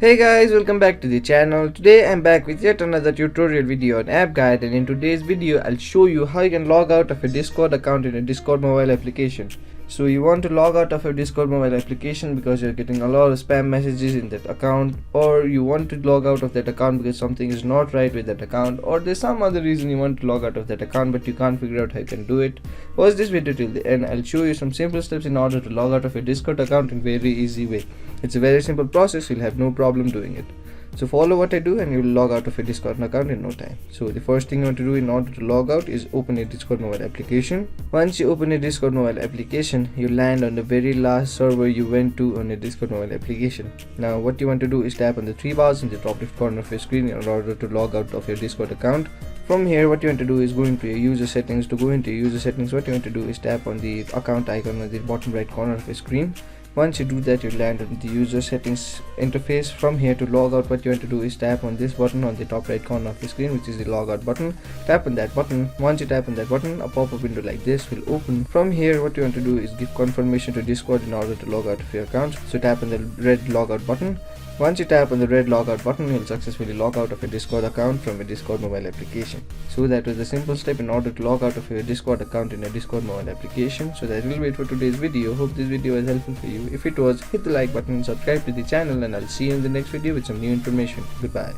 Hey guys, welcome back to the channel. Today I'm back with yet another tutorial video on app guide, and in today's video I'll show you how you can log out of a Discord account in a Discord mobile application. So you want to log out of a Discord mobile application because you're getting a lot of spam messages in that account, or you want to log out of that account because something is not right with that account, or there's some other reason you want to log out of that account but you can't figure out how you can do it. Watch this video till the end. I'll show you some simple steps in order to log out of a Discord account in very easy way. It's a very simple process, you'll have no problem doing it. So follow what I do and you'll log out of a Discord account in no time. So the first thing you want to do in order to log out is open a Discord mobile application. Once you open a Discord mobile application, you land on the very last server you went to on a Discord mobile application. Now what you want to do is tap on the three bars in the top left corner of your screen in order to log out of your Discord account. From here, what you want to do is go into your user settings. To go into your user settings, what you want to do is tap on the account icon on the bottom right corner of your screen. Once you do that, you land on the user settings interface. From here, to log out, what you want to do is tap on this button on the top right corner of the screen, which is the logout button. Tap on that button. Once you tap on that button, a pop-up window like this will open. From here, what you want to do is give confirmation to Discord in order to log out of your account. So tap on the red logout button. Once you tap on the red logout button, you'll successfully log out of a Discord account from a Discord mobile application. So that was a simple step in order to log out of your Discord account in a Discord mobile application. So that will be it for today's video. Hope this video was helpful for you. If it was, hit the like button, subscribe to the channel, and I'll see you in the next video with some new information. Goodbye.